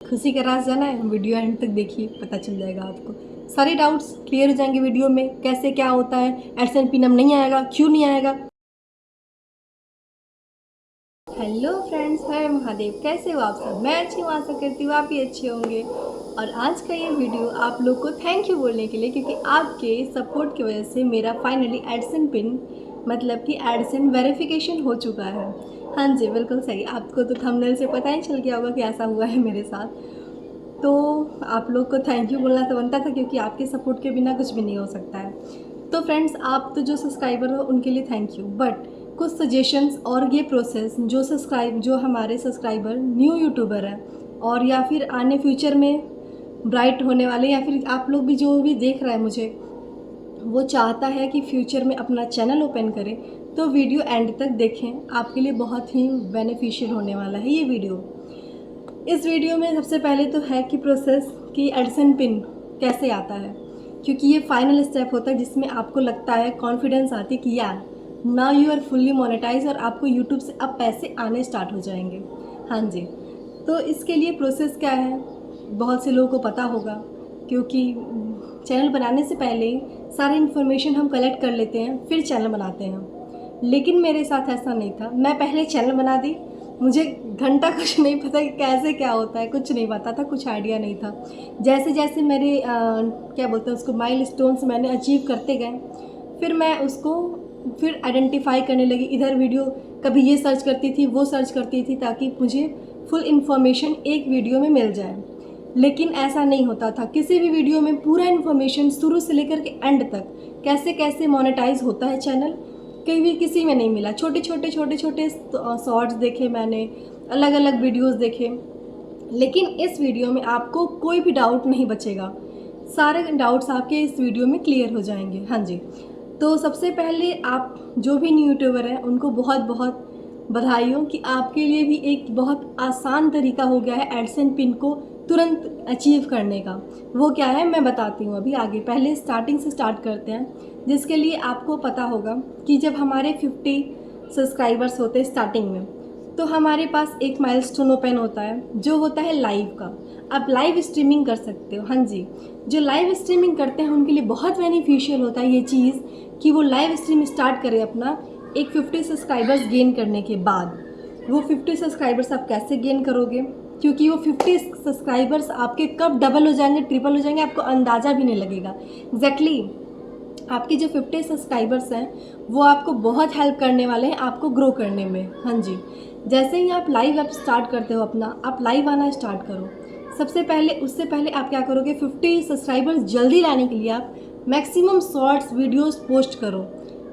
खुशी का राज जाना है, वीडियो एंड तक देखिए, पता चल जाएगा आपको। सारे डाउट्स क्लियर हो जाएंगे वीडियो में, कैसे क्या होता है, एडसेंस पिन अब नहीं आएगा, क्यों नहीं आएगा। हेलो फ्रेंड्स, मैं महादेव, कैसे हो आप सब? मैं अच्छी हूँ, आशा करती हूँ आप भी अच्छे होंगे। और आज का ये वीडियो आप लोग को थैंक यू बोलने के लिए, क्योंकि आपके सपोर्ट की वजह से मेरा फाइनली एडसेंस पिन मतलब कि एडसेंस वेरिफिकेशन हो चुका है। हाँ जी, बिल्कुल सही। आपको तो थंबनेल से पता ही चल गया होगा कि ऐसा हुआ है मेरे साथ। तो आप लोग को थैंक यू बोलना तो बनता था, क्योंकि आपके सपोर्ट के बिना कुछ भी नहीं हो सकता है। तो फ्रेंड्स, आप तो जो सब्सक्राइबर हो उनके लिए थैंक यू, बट कुछ सजेशंस और ये प्रोसेस जो हमारे सब्सक्राइबर न्यू यूट्यूबर हैं और या फिर आने फ्यूचर में ब्राइट होने वाले, या फिर आप लोग भी जो भी देख रहा है मुझे, वो चाहता है कि फ्यूचर में अपना चैनल ओपन करें, तो वीडियो एंड तक देखें। आपके लिए बहुत ही बेनिफिशियल होने वाला है ये वीडियो। इस वीडियो में सबसे पहले तो है कि प्रोसेस कि एडसेंस पिन कैसे आता है, क्योंकि ये फाइनल स्टेप होता है जिसमें आपको लगता है, कॉन्फिडेंस आती है कि यार now you are fully monetize और आपको यूट्यूब से अब पैसे आने स्टार्ट हो जाएंगे। हाँ जी, तो इसके लिए प्रोसेस क्या है, बहुत से लोगों को पता होगा, क्योंकि चैनल बनाने से पहले ही सारी इन्फॉर्मेशन हम कलेक्ट कर लेते हैं, फिर चैनल बनाते हैं। लेकिन मेरे साथ ऐसा नहीं था। मैं पहले चैनल बना दी, मुझे घंटा कुछ नहीं पता कि कैसे क्या होता है, कुछ नहीं पता था, कुछ आइडिया नहीं था। जैसे जैसे मेरे क्या बोलते हैं उसको, माइलस्टोन्स मैंने अचीव करते गए, फिर मैं उसको फिर आइडेंटिफाई करने लगी। इधर वीडियो कभी ये सर्च करती थी, वो सर्च करती थी, ताकि मुझे फुल इन्फॉर्मेशन एक वीडियो में मिल जाए। लेकिन ऐसा नहीं होता था। किसी भी वीडियो में पूरा इन्फॉर्मेशन शुरू से लेकर के एंड तक, कैसे कैसे मोनेटाइज होता है चैनल, कहीं भी किसी में नहीं मिला। छोटे छोटे शॉर्ट्स देखे मैंने, अलग अलग वीडियोस देखे, लेकिन इस वीडियो में आपको कोई भी डाउट नहीं बचेगा। सारे डाउट्स आपके इस वीडियो में क्लियर हो जाएंगे। हाँ जी, तो सबसे पहले आप जो भी न्यू यूट्यूबर हैं उनको बहुत बहुत बधाई हो कि आपके लिए भी एक बहुत आसान तरीका हो गया है एडसेंस पिन को तुरंत अचीव करने का। वो क्या है मैं बताती हूँ अभी आगे। पहले स्टार्टिंग से स्टार्ट करते हैं, जिसके लिए आपको पता होगा कि जब हमारे 50 सब्सक्राइबर्स होते हैं स्टार्टिंग में, तो हमारे पास एक माइलस्टोन ओपन होता है जो होता है लाइव का। आप लाइव स्ट्रीमिंग कर सकते हो। हाँ जी, जो लाइव स्ट्रीमिंग करते हैं उनके लिए बहुत बेनिफिशियल होता है ये चीज़ कि वो लाइव स्ट्रीम स्टार्ट करें अपना एक 50 सब्सक्राइबर्स गेन करने के बाद। वो 50 सब्सक्राइबर्स आप कैसे गेन करोगे, क्योंकि वो 50 सब्सक्राइबर्स आपके कब डबल हो जाएंगे, ट्रिपल हो जाएंगे, आपको अंदाज़ा भी नहीं लगेगा। एग्जैक्टली आपके जो 50 सब्सक्राइबर्स हैं वो आपको बहुत हेल्प करने वाले हैं आपको ग्रो करने में। हाँ जी, जैसे ही आप लाइव ऐप स्टार्ट करते हो अपना, आप लाइव आना स्टार्ट करो। सबसे पहले उससे पहले आप क्या करोगे, 50 सब्सक्राइबर्स जल्दी लाने के लिए आप मैक्सिमम शॉर्ट्स वीडियोस पोस्ट करो।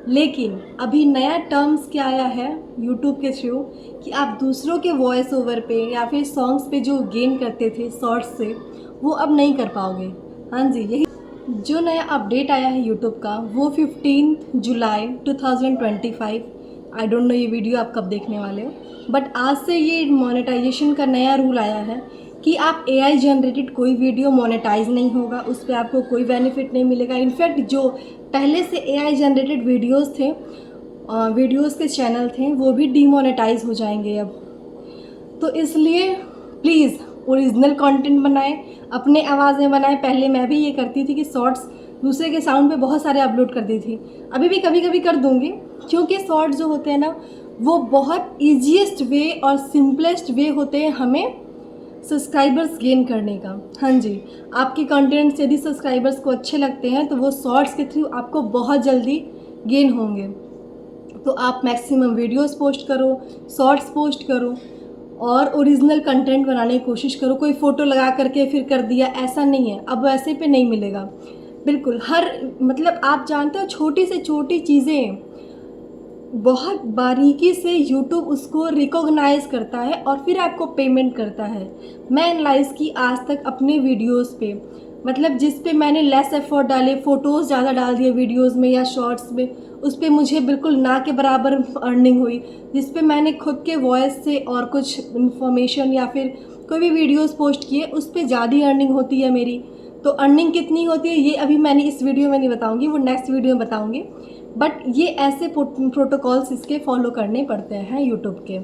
लेकिन अभी नया टर्म्स क्या आया है यूट्यूब के थ्रू कि आप दूसरों के वॉइस ओवर पे या फिर सॉन्ग्स पे जो गेन करते थे शॉर्ट्स से, वो अब नहीं कर पाओगे। हाँ जी, यही जो नया अपडेट आया है यूट्यूब का, वो 15 जुलाई 2025। आई डोंट नो ये वीडियो आप कब देखने वाले हो, बट आज से ये मोनेटाइजेशन का नया रूल आया है कि आप एआई जनरेटेड कोई वीडियो मोनेटाइज नहीं होगा, उस पर आपको कोई बेनिफिट नहीं मिलेगा। इनफैक्ट जो पहले से एआई जनरेटेड वीडियोस थे, वीडियोस के चैनल थे, वो भी डीमोनेटाइज हो जाएंगे अब। तो इसलिए प्लीज़ ओरिजिनल कंटेंट बनाएं, अपने आवाज़ में बनाएं। पहले मैं भी ये करती थी कि शॉर्ट्स दूसरे के साउंड पे बहुत सारे अपलोड करती थी, अभी भी कभी कभी कर दूँगी, क्योंकि शॉर्ट्स जो होते हैं ना, वो बहुत ईजीएस्ट वे और सिंपलेस्ट वे होते हैं हमें सब्सक्राइबर्स गेन करने का। हाँ जी, आपके कंटेंट्स यदि सब्सक्राइबर्स को अच्छे लगते हैं तो वो शॉर्ट्स के थ्रू आपको बहुत जल्दी गेन होंगे। तो आप मैक्सिमम वीडियोस पोस्ट करो, शॉर्ट्स पोस्ट करो और ओरिजिनल कंटेंट बनाने की कोशिश करो। कोई फ़ोटो लगा करके फिर कर दिया, ऐसा नहीं है, अब वैसे पे नहीं मिलेगा बिल्कुल। हर मतलब आप जानते हो, छोटी से छोटी चीज़ें बहुत बारीकी से यूट्यूब उसको रिकॉग्नाइज करता है और फिर आपको पेमेंट करता है। मैं एनालाइज़ की आज तक अपने वीडियोस पे, मतलब जिस पे मैंने लेस एफर्ट डाले, फ़ोटोज़ ज़्यादा डाल दिए वीडियोस में या शॉर्ट्स में, उस पर मुझे बिल्कुल ना के बराबर अर्निंग हुई। जिस पे मैंने खुद के वॉइस से और कुछ इन्फॉर्मेशन या फिर कोई भी वीडियोस पोस्ट किए, उस पर ज़्यादा अर्निंग होती है मेरी। तो अर्निंग कितनी होती है ये अभी मैंने इस वीडियो में नहीं बताऊँगी, वो नेक्स्ट वीडियो में बताऊँगी। बट ये ऐसे प्रोटोकॉल्स इसके फॉलो करने पड़ते हैं यूट्यूब के।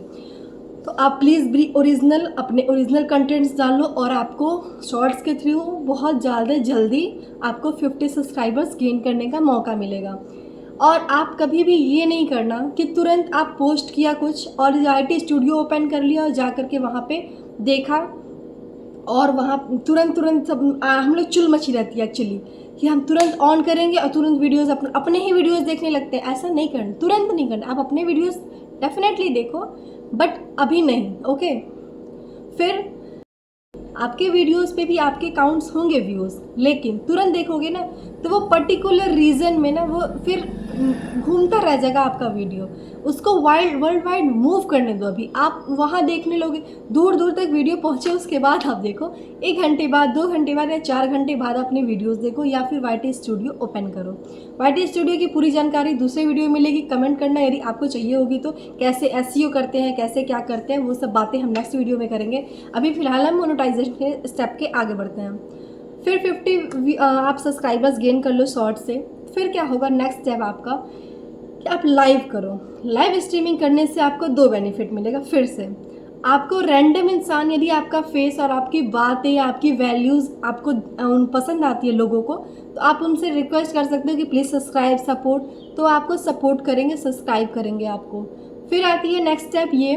तो आप प्लीज़ भी ओरिजिनल अपने ओरिजिनल कंटेंट्स डाल लो और आपको शॉर्ट्स के थ्रू बहुत ज़्यादा जल्दी आपको 50 सब्सक्राइबर्स गेन करने का मौका मिलेगा। और आप कभी भी ये नहीं करना कि तुरंत आप पोस्ट किया कुछ और रियलिटी स्टूडियो ओपन कर लिया और जा कर के वहाँ पे देखा और वहाँ तुरंत सब हम लोग चुल मची रहती है एक्चुअली कि हम तुरंत ऑन करेंगे और तुरंत वीडियोस अपने ही वीडियोस देखने लगते हैं। ऐसा नहीं करना, तुरंत नहीं करना। आप अपने वीडियोस डेफिनेटली देखो बट अभी नहीं, ओके। फिर आपके वीडियोस पे भी आपके अकाउंट्स होंगे व्यूज़, लेकिन तुरंत देखोगे ना तो वो पर्टिकुलर रीज़न में ना वो फिर घूमता रह जाएगा आपका वीडियो। उसको वर्ल्ड वाइड मूव करने दो। अभी आप वहाँ देखने लोगे, दूर दूर तक वीडियो पहुँचे, उसके बाद आप देखो 1 घंटे बाद, 2 घंटे बाद या 4 घंटे बाद अपने वीडियोस देखो, या फिर YT स्टूडियो ओपन करो। YT स्टूडियो की पूरी जानकारी दूसरे वीडियो में मिलेगी। कमेंट करना यदि आपको चाहिए होगी तो, कैसे SEO करते हैं, कैसे क्या करते हैं, वो सब बातें हम नेक्स्ट वीडियो में करेंगे। अभी फ़िलहाल हम मोनेटाइजेशन के स्टेप के आगे बढ़ते हैं। फिर 50 आप सब्सक्राइबर्स गेन कर लो शॉर्ट से। फिर क्या होगा नेक्स्ट स्टेप आपका कि आप लाइव करो। लाइव स्ट्रीमिंग करने से आपको 2 बेनिफिट मिलेगा। फिर से आपको रैंडम इंसान, यदि आपका फेस और आपकी बातें, आपकी वैल्यूज़ आपको पसंद आती है लोगों को, तो आप उनसे रिक्वेस्ट कर सकते हो कि प्लीज़ सब्सक्राइब सपोर्ट, तो आपको सपोर्ट करेंगे, सब्सक्राइब करेंगे आपको। फिर आती है नेक्स्ट स्टेप ये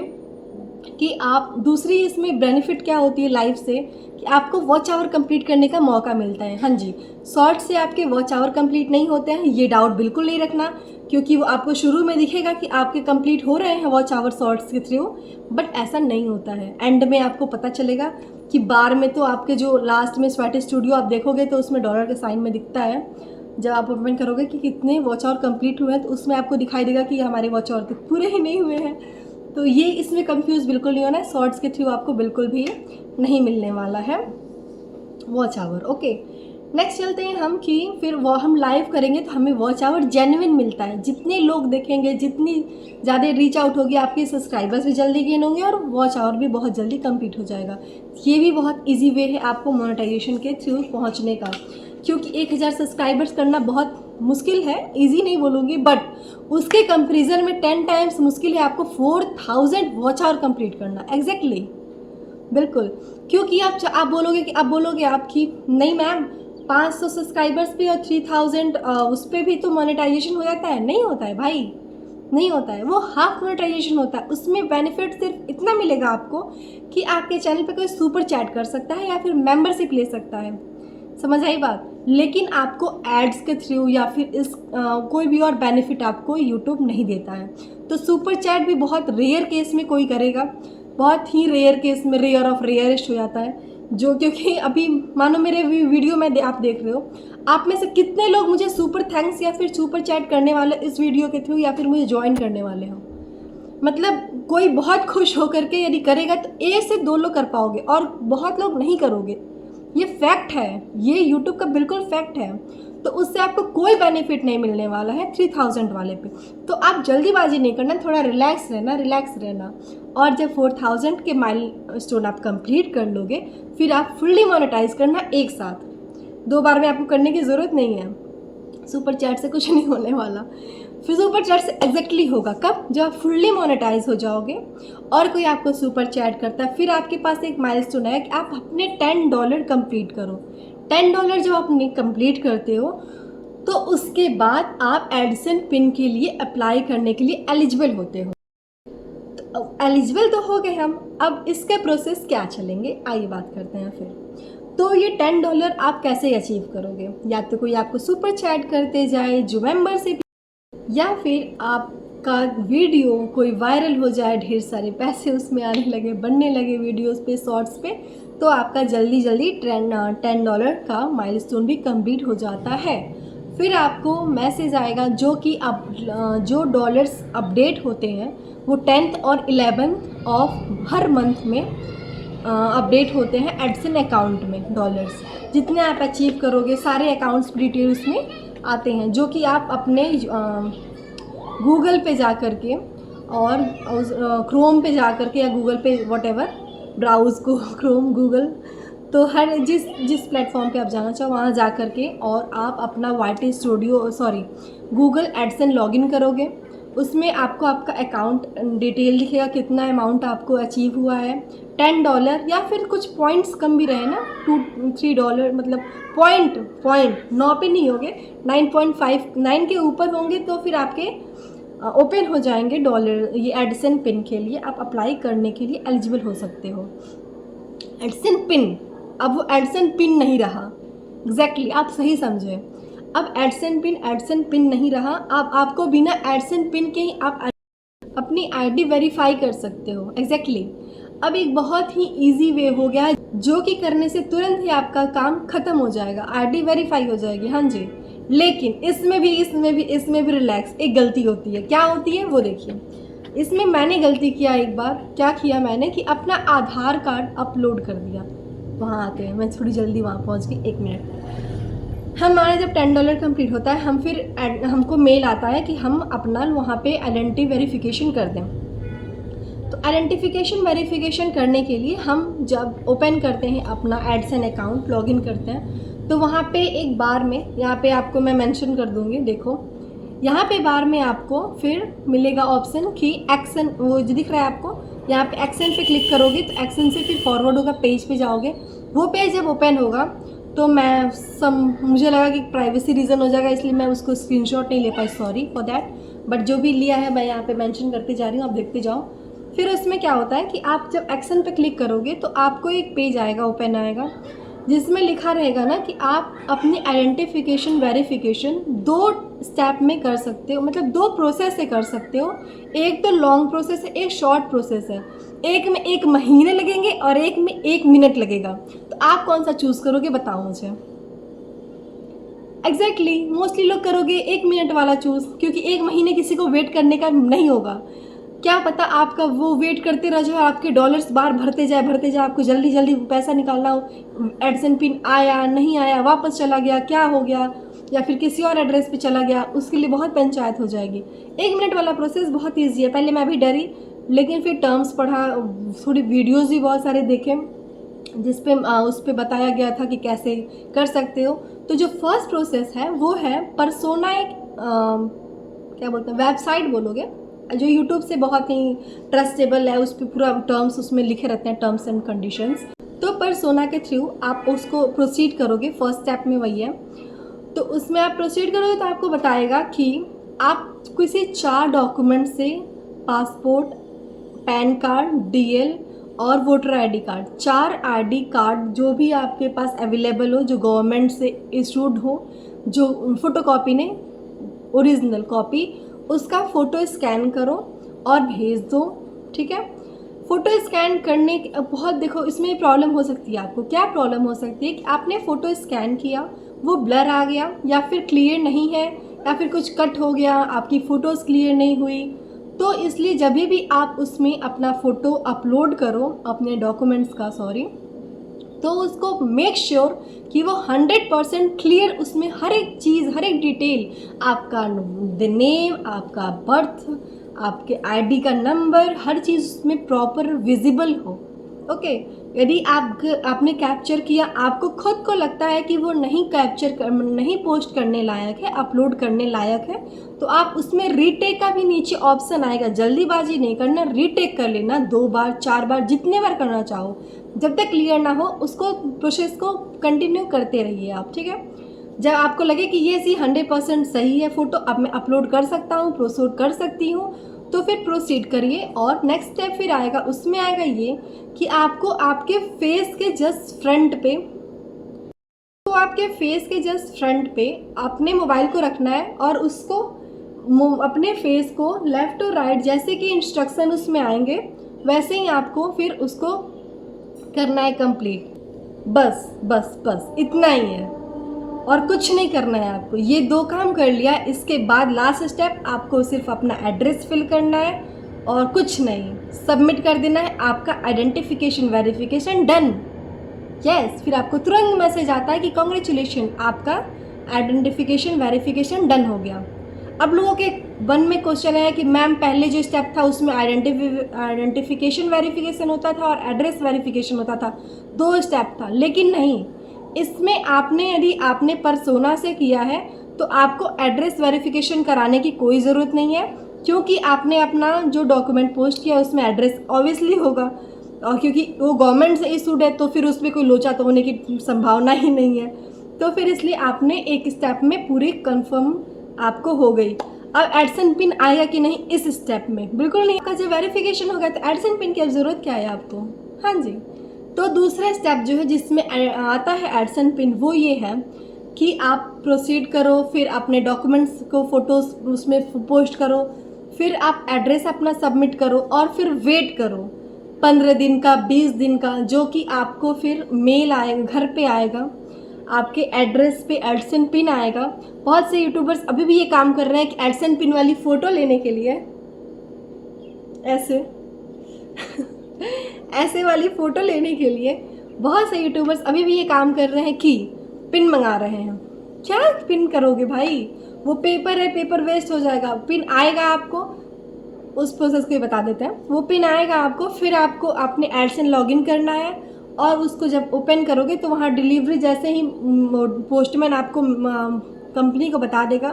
कि आप दूसरी इसमें बेनिफिट क्या होती है लाइव से कि आपको वॉच आवर कंप्लीट करने का मौका मिलता है। हाँ जी, शॉर्ट से आपके वॉच आवर कंप्लीट नहीं होते हैं, ये डाउट बिल्कुल नहीं रखना, क्योंकि वो आपको शुरू में दिखेगा कि आपके कंप्लीट हो रहे हैं वॉच आवर शॉर्ट्स के थ्रू, बट ऐसा नहीं होता है। एंड में आपको पता चलेगा कि बार में तो आपके जो लास्ट में YT स्टूडियो आप देखोगे तो उसमें डॉलर के साइन में दिखता है। जब आप ओपन करोगे कि कितने वॉच आवर कंप्लीट हुए हैं तो उसमें आपको दिखाई देगा कि हमारे वॉच आवर तो पूरे ही नहीं हुए हैं। तो ये इसमें कंफ्यूज बिल्कुल नहीं होना है, शॉर्ट्स के थ्रू आपको बिल्कुल भी नहीं मिलने वाला है वॉच आवर, ओके। नेक्स्ट चलते हैं हम कि फिर वो हम लाइव करेंगे तो हमें वॉच आवर जेन्युइन मिलता है। जितने लोग देखेंगे, जितनी ज़्यादा रीच आउट होगी, आपके सब्सक्राइबर्स भी जल्दी गेन होंगे और वॉच आवर भी बहुत जल्दी कंप्लीट हो जाएगा। ये भी बहुत ईजी वे है आपको मोनेटाइजेशन के थ्रू पहुँचने का, क्योंकि 1000 सब्सक्राइबर्स करना बहुत मुश्किल है, इजी नहीं बोलूँगी, बट उसके कंपेरिजन में 10 टाइम्स मुश्किल है आपको 4000 वॉच आवर कंप्लीट करना। एग्जैक्टली, बिल्कुल। क्योंकि आप बोलोगे आपकी नहीं मैम 500 सब्सक्राइबर्स पे और 3000 उस पर भी तो मोनेटाइजेशन हो जाता है। नहीं होता है भाई, नहीं होता है, वो हाफ मोनेटाइजेशन होता है। उसमें बेनिफिट सिर्फ इतना मिलेगा आपको कि आपके चैनल पे कोई सुपर चैट कर सकता है या फिर मेंबरशिप ले सकता है, समझ आई बात। लेकिन आपको एड्स के थ्रू या फिर इस कोई भी और बेनिफिट आपको यूट्यूब नहीं देता है। तो सुपर चैट भी बहुत रेयर केस में कोई करेगा, बहुत ही रेयर केस में, रेयर ऑफ रेयरेस्ट हो जाता है। जो क्योंकि अभी मानो मेरे वीडियो में आप देख रहे हो, आप में से कितने लोग मुझे सुपर थैंक्स या फिर सुपर चैट करने वाले इस वीडियो के थ्रू या फिर मुझे ज्वाइन करने वाले हो। मतलब कोई बहुत खुश होकर के यदि करेगा तो 1 से 2 लोग कर पाओगे और बहुत लोग नहीं करोगे। ये फैक्ट है, ये यूट्यूब का बिल्कुल फैक्ट है। तो उससे आपको कोई बेनिफिट नहीं मिलने वाला है 3000 वाले पे। तो आप जल्दीबाजी नहीं करना, थोड़ा रिलैक्स रहना। और जब 4000 के माइलस्टोन आप कंप्लीट कर लोगे फिर आप फुल्ली मोनेटाइज करना एक साथ। 2 बार में आपको करने की ज़रूरत नहीं है। सुपर चैट से कुछ नहीं होने वाला। फिर सुपर चैट से एग्जैक्टली होगा कब, जब आप फुल्ली मोनेटाइज हो जाओगे और कोई आपको सुपर चैट करता है, फिर आपके पास एक माइलस्टोन है कि आप अपने $10 कंप्लीट करो। $10 जब आप कंप्लीट करते हो तो उसके बाद आप एडिसन पिन के लिए अप्लाई करने के लिए एलिजिबल होते हो। तो एलिजिबल तो हो गए हम, अब इसके प्रोसेस क्या चलेंगे आइए बात करते हैं फिर। तो ये $10 आप कैसे अचीव करोगे, या तो कोई आपको सुपर चैट करते जाए जो मेंबरशिप, या फिर आपका वीडियो कोई वायरल हो जाए, ढेर सारे पैसे उसमें आने लगे, बनने लगे वीडियोस पे, शॉर्ट्स पे, तो आपका जल्दी $10 का माइलस्टोन भी कंप्लीट हो जाता है। फिर आपको मैसेज आएगा जो कि जो डॉलर्स अपडेट होते हैं वो 10th और 11th ऑफ हर मंथ में अपडेट होते हैं एडसन अकाउंट में। डॉलर्स जितने आप अचीव करोगे सारे अकाउंट्स डिटेल्स में आते हैं, जो कि आप अपने गूगल पे जा कर के और क्रोम पे जा कर के या गूगल पे व्हाटएवर ब्राउज़ को क्रोम गूगल, तो हर जिस प्लेटफॉर्म पे आप जाना चाहो वहाँ जा कर के और आप अपना YT studio Google Edson login करोगे। उसमें आपको आपका अकाउंट डिटेल दिखेगा, कितना अमाउंट आपको अचीव हुआ है, $10 या फिर कुछ पॉइंट्स कम भी रहे ना, $2-3, मतलब पॉइंट 9 पे नहीं होंगे, 9.59 के ऊपर होंगे तो फिर आपके ओपन हो जाएंगे डॉलर। ये एडिसन पिन के लिए आप अप्लाई करने के लिए एलिजिबल हो सकते हो। एडिसन पिन, अब वो एडिसन पिन नहीं रहा। एग्जैक्टली आप सही समझे, अब एडिसन पिन नहीं रहा। अब आपको बिना एडिसन पिन के ही आप अपनी आईडी वेरीफाई कर सकते हो। एग्जैक्टली अब एक बहुत ही इजी वे हो गया है, जो कि करने से तुरंत ही आपका काम खत्म हो जाएगा, आईडी वेरीफाई हो जाएगी। हाँ जी, लेकिन इसमें भी रिलैक्स, एक गलती होती है। क्या होती है वो देखिए। इसमें मैंने गलती किया एक बार, क्या किया मैंने कि अपना आधार कार्ड अपलोड कर दिया। वहाँ आते हैं, मैं थोड़ी जल्दी वहाँ पहुँच गई, 1 मिनट। हमारा जब $10 कंप्लीट होता है, हमको मेल आता है कि हम अपना वहाँ पे आइडेंटिटी वेरिफिकेशन कर दें। तो आइडेंटिफिकेशन वेरिफिकेशन करने के लिए हम जब ओपन करते हैं अपना एडसन अकाउंट, लॉगिन करते हैं, तो वहाँ पे एक बार में, यहाँ पे आपको मैं मेंशन कर दूँगी, देखो यहाँ पे बार में आपको फिर मिलेगा ऑप्शन कि एक्शन, वो जो दिख रहा है आपको, यहाँ पे एक्शन पे क्लिक करोगे तो एक्शन से फिर फॉरवर्ड होगा, पेज पे जाओगे। वो पेज जब ओपन होगा तो मुझे लगा कि प्राइवेसी रीज़न हो जाएगा, इसलिए मैं उसको स्क्रीनशॉट नहीं ले पाई, सॉरी फॉर दैट। बट जो भी लिया है मैं यहाँ पे मेंशन करते जा रही हूँ, आप देखते जाओ। फिर उसमें क्या होता है कि आप जब एक्शन पे क्लिक करोगे तो आपको एक पेज आएगा, ओपन आएगा, जिसमें लिखा रहेगा ना कि आप अपनी आइडेंटिफिकेशन वेरिफिकेशन 2 स्टेप में कर सकते हो, मतलब 2 प्रोसेस से कर सकते हो। एक तो लॉन्ग प्रोसेस है, एक शॉर्ट प्रोसेस है। एक में 1 महीने लगेंगे और एक में 1 मिनट लगेगा। तो आप कौन सा चूज़ करोगे बताओ मुझे। एग्जैक्टली मोस्टली लोग करोगे 1 मिनट वाला चूज़, क्योंकि 1 महीने किसी को वेट करने का नहीं होगा। क्या पता आपका वो वेट करते रह जाओ, आपके डॉलर्स बार भरते जाए, आपको जल्दी जल्दी पैसा निकालना हो, एडसन पिन आया नहीं आया, वापस चला गया, क्या हो गया, या फिर किसी और एड्रेस पे चला गया, उसके लिए बहुत पंचायत हो जाएगी। 1 मिनट वाला प्रोसेस बहुत ईजी है। पहले मैं भी डरी, लेकिन फिर टर्म्स पढ़ा, थोड़ी वीडियोज़ भी बहुत सारे देखे, जिस पे उस पर बताया गया था कि कैसे कर सकते हो। तो जो फर्स्ट प्रोसेस है वो है परसोना, एक क्या बोलते हैं, वेबसाइट बोलोगे, जो यूट्यूब से बहुत ही ट्रस्टेबल है, उस पर पूरा टर्म्स उसमें लिखे रहते हैं, टर्म्स एंड कंडीशंस। तो परसोना के थ्रू आप उसको प्रोसीड करोगे, फर्स्ट स्टेप में वही है। तो उसमें आप प्रोसीड करोगे तो आपको बताएगा कि आप किसी 4 डॉक्यूमेंट से, पासपोर्ट, पैन कार्ड, डीएल और voter ID card, 4 ID card जो भी आपके पास अवेलेबल हो, जो गवर्नमेंट से इशूड हो, जो फोटोकॉपी ने, ओरिजिनल कॉपी, उसका फ़ोटो स्कैन करो और भेज दो। ठीक है, फ़ोटो स्कैन करने बहुत, देखो इसमें प्रॉब्लम हो सकती है आपको। क्या प्रॉब्लम हो सकती है कि आपने फ़ोटो स्कैन किया, वो ब्लर आ गया, या फिर क्लियर नहीं है, या फिर कुछ कट हो गया, आपकी फ़ोटोज़ क्लियर नहीं हुई। तो इसलिए जब भी आप उसमें अपना फ़ोटो अपलोड करो, अपने डॉक्यूमेंट्स का, सॉरी, तो उसको मेक श्योर कि वो 100% क्लियर, उसमें हर एक चीज़, हर एक डिटेल, आपका नेम, आपका बर्थ, आपके आईडी का नंबर, हर चीज़ उसमें प्रॉपर विजिबल हो। ओके, यदि आपने कैप्चर किया, आपको खुद को लगता है कि वो नहीं पोस्ट करने लायक है, अपलोड करने लायक है, तो आप उसमें रीटेक का भी नीचे ऑप्शन आएगा। जल्दीबाजी नहीं करना, रीटेक कर लेना, 2 बार 4 बार, जितने बार करना चाहो, जब तक क्लियर ना हो उसको, प्रोसेस को कंटिन्यू करते रहिए आप। ठीक है, जब आपको लगे कि ये 100% सही है, फ़ोटो अब मैं अपलोड कर सकता हूँ, प्रोसीड कर सकती हूँ, तो फिर प्रोसीड करिए। और नेक्स्ट स्टेप फिर आएगा, उसमें आएगा ये कि आपको आपके फेस के जस्ट फ्रंट पे अपने मोबाइल को रखना है, और उसको अपने फेस को लेफ़्ट और राइट, जैसे कि इंस्ट्रक्शन उसमें आएंगे वैसे ही आपको फिर उसको करना है कंप्लीट। बस इतना ही है, और कुछ नहीं करना है आपको। ये 2 काम कर लिया, इसके बाद लास्ट स्टेप आपको सिर्फ अपना एड्रेस फिल करना है और कुछ नहीं, सबमिट कर देना है, आपका आइडेंटिफिकेशन वेरिफिकेशन डन। यस, फिर आपको तुरंत मैसेज आता है कि कॉन्ग्रेचुलेशन, आपका आइडेंटिफिकेशन वेरिफिकेशन डन हो गया। अब लोगों के मन में क्वेश्चन है कि मैम पहले जो स्टेप था उसमें आइडेंटिफिकेशन वेरिफिकेशन होता था और एड्रेस वेरिफिकेशन होता था, 2 स्टेप था, लेकिन नहीं, इसमें यदि आपने परसोना से किया है तो आपको एड्रेस वेरिफिकेशन कराने की कोई ज़रूरत नहीं है, क्योंकि आपने अपना जो डॉक्यूमेंट पोस्ट किया उसमें एड्रेस ऑब्वियसली होगा, और क्योंकि वो गवर्नमेंट से इशूड है तो फिर उसमें कोई लोचा तो होने की संभावना ही नहीं है। तो फिर इसलिए आपने एक स्टेप में पूरी कंफर्म आपको हो गई। अब एडसन पिन आएगा कि नहीं इस स्टेप में, बिल्कुल नहीं। आपका जब वेरिफिकेशन हो गया तो एडसन पिन की अब ज़रूरत क्या है आपको। हाँ जी, तो दूसरा स्टेप जो है जिसमें आता है एडसन पिन वो ये है कि आप प्रोसीड करो, फिर अपने डॉक्यूमेंट्स को फ़ोटोज़ उसमें पोस्ट करो, फिर आप एड्रेस अपना सबमिट करो और फिर वेट करो 15 दिन का, 20 दिन का, जो कि आपको फिर मेल आएगा, घर पे आएगा, आपके एड्रेस पे एडसन पिन आएगा। बहुत से यूट्यूबर्स अभी भी ये काम कर रहे हैं कि एडसन पिन वाली फ़ोटो लेने के लिए ऐसे ऐसे वाली फ़ोटो लेने के लिए बहुत से यूट्यूबर्स अभी भी ये काम कर रहे हैं कि पिन मंगा रहे हैं। क्या पिन करोगे भाई, वो पेपर है, पेपर वेस्ट हो जाएगा। पिन आएगा आपको, उस प्रोसेस को ही बता देते हैं। वो पिन आएगा आपको, फिर आपको अपने एडसन लॉगिन करना है और उसको जब ओपन करोगे तो वहाँ डिलीवरी जैसे ही पोस्टमैन आपको कंपनी को बता देगा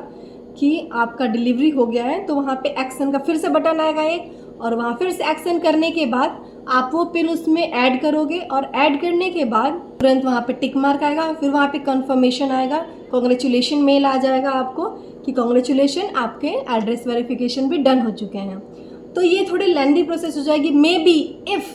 कि आपका डिलीवरी हो गया है, तो वहाँ पे एक्शन का फिर से बटन आएगा एक, और वहाँ फिर से एक्शन करने के बाद आप वो पिन उसमें ऐड करोगे, और ऐड करने के बाद तुरंत वहाँ पे टिक मार्क आएगा, फिर वहाँ पे कंफर्मेशन आएगा, कांग्रेचुलेशन मेल आ जाएगा आपको कि कांग्रेचुलेशन, आपके एड्रेस वेरिफिकेशन भी डन हो चुके हैं। तो ये थोड़ी लेंदी प्रोसेस हो जाएगी। मे बी इफ़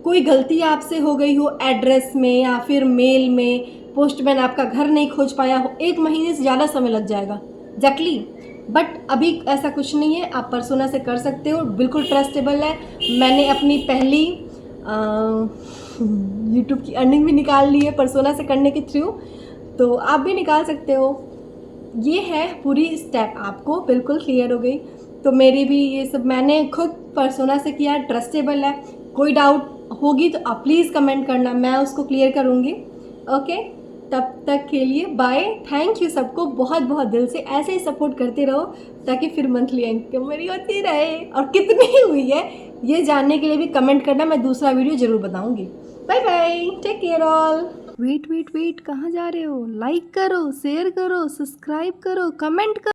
कोई गलती आपसे हो गई हो एड्रेस में या फिर मेल में, पोस्टमैन आपका घर नहीं खोज पाया हो, 1 महीने से ज़्यादा समय लग जाएगा एग्जैक्टली। बट अभी ऐसा कुछ नहीं है, आप पर्सोना से कर सकते हो, बिल्कुल ट्रस्टेबल है। मैंने अपनी पहली यूट्यूब की अर्निंग भी निकाल ली है पर्सोना से करने के थ्रू, तो आप भी निकाल सकते हो। ये है पूरी स्टेप, आपको बिल्कुल क्लियर हो गई। तो मेरी भी ये सब मैंने खुद पर्सोना से किया, ट्रस्टेबल है। कोई डाउट होगी तो आप प्लीज़ कमेंट करना, मैं उसको क्लियर करूँगी। ओके, तब तक के लिए बाय। थैंक यू सबको बहुत बहुत दिल से, ऐसे ही सपोर्ट करते रहो ताकि फिर मंथली इनकम मेरी होती रहे। और कितनी हुई है ये जानने के लिए भी कमेंट करना, मैं दूसरा वीडियो ज़रूर बताऊँगी। Bye bye, take care all. Wait wait wait, कहाँ जा रहे हो? लाइक करो, शेयर करो, सब्सक्राइब करो, कमेंट करो।